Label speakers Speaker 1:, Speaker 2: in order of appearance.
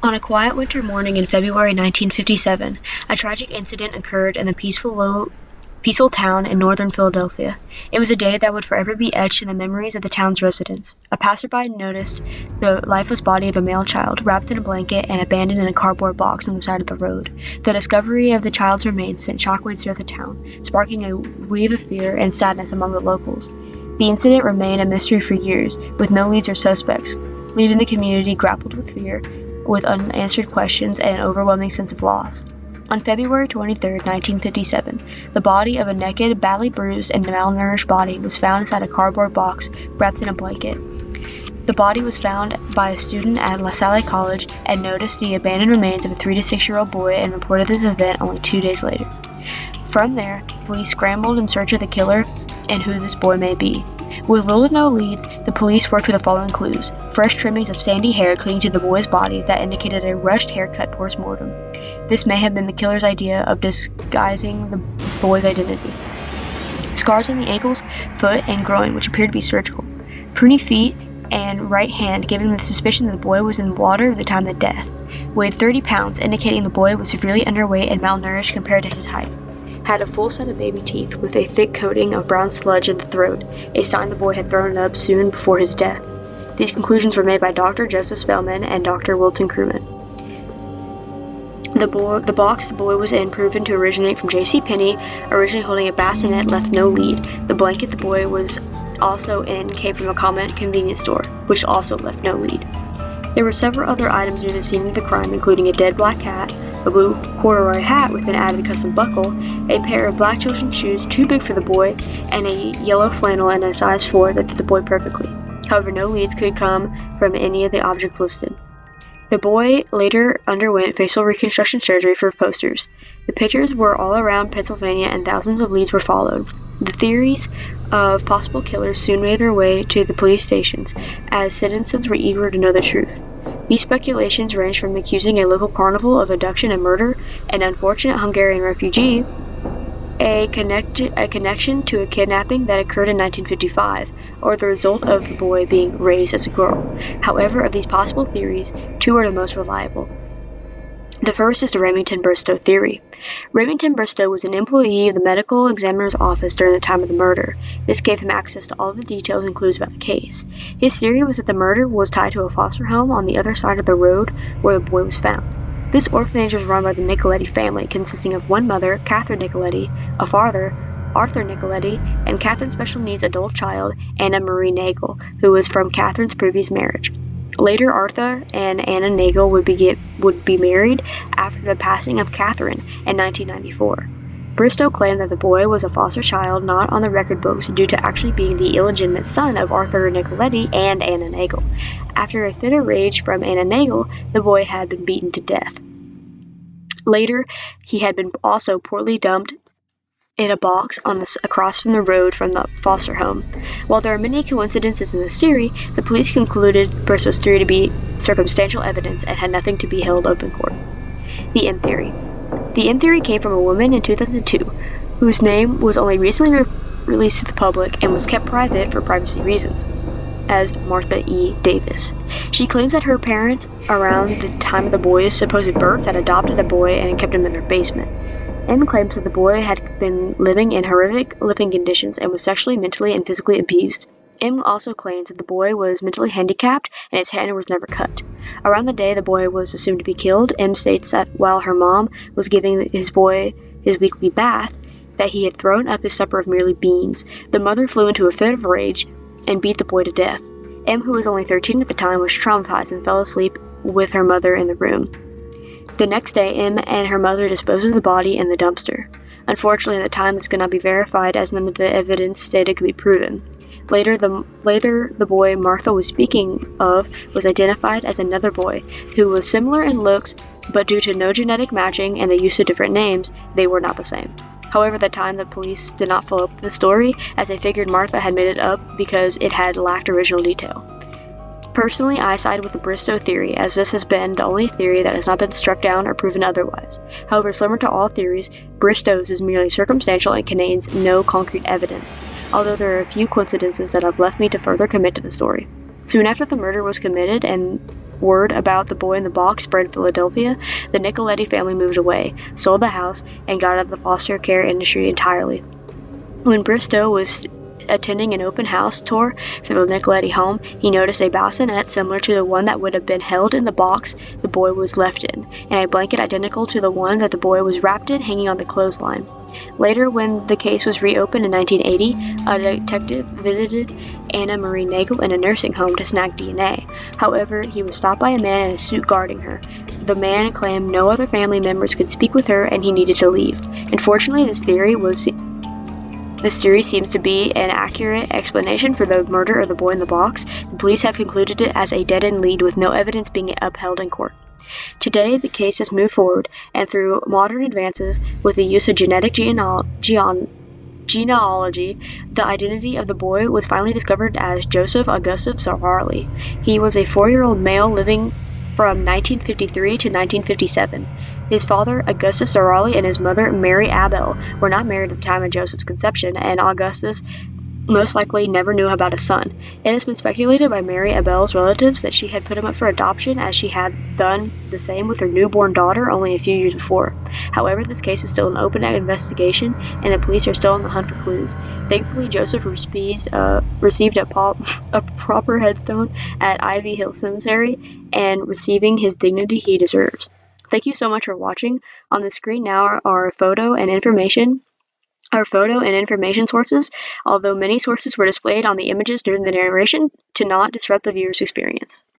Speaker 1: On a quiet winter morning in February 1957, a tragic incident occurred in the peaceful town in northern Philadelphia. It was a day that would forever be etched in the memories of the town's residents. A passerby noticed the lifeless body of a male child, wrapped in a blanket and abandoned in a cardboard box on the side of the road. The discovery of the child's remains sent shockwaves throughout the town, sparking a wave of fear and sadness among the locals. The incident remained a mystery for years, with no leads or suspects, leaving the community grappled with fear, with unanswered questions and an overwhelming sense of loss. On February 23, 1957, the body of a naked, badly bruised, and malnourished body was found inside a cardboard box wrapped in a blanket. The body was found by a student at La Salle College and noticed the abandoned remains of a 3 to 6-year-old boy and reported this event only 2 days later. From there, police scrambled in search of the killer and who this boy may be. With little to no leads, the police worked with the following clues: fresh trimmings of sandy hair clinging to the boy's body that indicated a rushed haircut post-mortem. This may have been the killer's idea of disguising the boy's identity. Scars on the ankles, foot, and groin, which appeared to be surgical. Pruny feet and right hand, giving the suspicion that the boy was in the water at the time of death. Weighed 30 pounds, indicating the boy was severely underweight and malnourished compared to his height. Had a full set of baby teeth with a thick coating of brown sludge in the throat, a sign the boy had thrown up soon before his death. These conclusions were made by Dr. Joseph Spellman and Dr. Wilton Crewman. The box the boy was in, proven to originate from J.C. Penney, originally holding a bassinet, left no lead. The blanket the boy was also in came from a common convenience store, which also left no lead. There were several other items near the scene of the crime, including a dead black cat, a blue corduroy hat with an added custom buckle, a pair of black children's shoes too big for the boy, and a yellow flannel in a size 4 that fit the boy perfectly. However, no leads could come from any of the objects listed. The boy later underwent facial reconstruction surgery for posters. The pictures were all around Pennsylvania and thousands of leads were followed. The theories of possible killers soon made their way to the police stations, as citizens were eager to know the truth. These speculations ranged from accusing a local carnival of abduction and murder, an unfortunate Hungarian refugee, a connection to a kidnapping that occurred in 1955, or the result of the boy being raised as a girl. However, of these possible theories, 2 are the most reliable. The first is the Remington Bristow theory. Remington Bristow was an employee of the medical examiner's office during the time of the murder. This gave him access to all the details and clues about the case. His theory was that the murder was tied to a foster home on the other side of the road where the boy was found. This orphanage was run by the Nicoletti family, consisting of one mother, Catherine Nicoletti, a father, Arthur Nicoletti, and Catherine's special needs adult child, Anna Marie Nagel, who was from Catherine's previous marriage. Later, Arthur and Anna Nagel would be married after the passing of Catherine in 1994. Bristow claimed that the boy was a foster child not on the record books due to actually being the illegitimate son of Arthur Nicoletti and Anna Nagel. After a fit of rage from Anna Nagel, the boy had been beaten to death. Later, he had been also poorly dumped in a box across from the road from the foster home. While there are many coincidences in this theory, the police concluded Bristow's theory to be circumstantial evidence and had nothing to be held open court. The M theory. The M theory came from a woman in 2002 whose name was only recently released to the public and was kept private for privacy reasons, as Martha E. Davis. She claims that her parents, around the time of the boy's supposed birth, had adopted a boy and kept him in their basement. M claims that the boy had been living in horrific living conditions and was sexually, mentally, and physically abused. M also claims that the boy was mentally handicapped and his hand was never cut. Around the day the boy was assumed to be killed, M states that while her mom was giving his boy his weekly bath, that he had thrown up his supper of merely beans. The mother flew into a fit of rage and beat the boy to death. M, who was only 13 at the time, was traumatized and fell asleep with her mother in the room. The next day, M and her mother disposed of the body in the dumpster. Unfortunately, at the time, this could not be verified as none of the evidence stated could be proven. Later, the boy Martha was speaking of was identified as another boy who was similar in looks, but due to no genetic matching and the use of different names, they were not the same. However, at the time, the police did not follow up the story, as they figured Martha had made it up because it had lacked original detail. Personally, I side with the Bristow theory, as this has been the only theory that has not been struck down or proven otherwise. However, similar to all theories, Bristow's is merely circumstantial and contains no concrete evidence, although there are a few coincidences that have left me to further commit to the story. Soon after the murder was committed and word about the boy in the box spread in Philadelphia, the Nicoletti family moved away, sold the house, and got out of the foster care industry entirely. When Bristow was attending an open house tour for the Nicoletti home, he noticed a bassinet similar to the one that would have been held in the box the boy was left in, and a blanket identical to the one that the boy was wrapped in hanging on the clothesline. Later, when the case was reopened in 1980, a detective visited Anna Marie Nagel in a nursing home to snag DNA. However, he was stopped by a man in a suit guarding her. The man claimed no other family members could speak with her and he needed to leave. Unfortunately, this theory seems to be an accurate explanation for the murder of the boy in the box. The police have concluded it as a dead-end lead with no evidence being upheld in court. Today, the case has moved forward, and through modern advances with the use of genetic genealogy, the identity of the boy was finally discovered as Joseph Augustus Zarali. He was a 4-year-old male living from 1953 to 1957. His father, Augustus Zarali, and his mother, Mary Abel, were not married at the time of Joseph's conception, and Augustus most likely never knew about a son. It has been speculated by Mary Abel's relatives that she had put him up for adoption, as she had done the same with her newborn daughter only a few years before. However, this case is still an open investigation, and the police are still on the hunt for clues. Thankfully, Joseph received a proper headstone at Ivy Hill Cemetery, and receiving his dignity he deserves. Thank you so much for watching. On the screen now are photo and information sources, although many sources were displayed on the images during the narration to not disrupt the viewer's experience.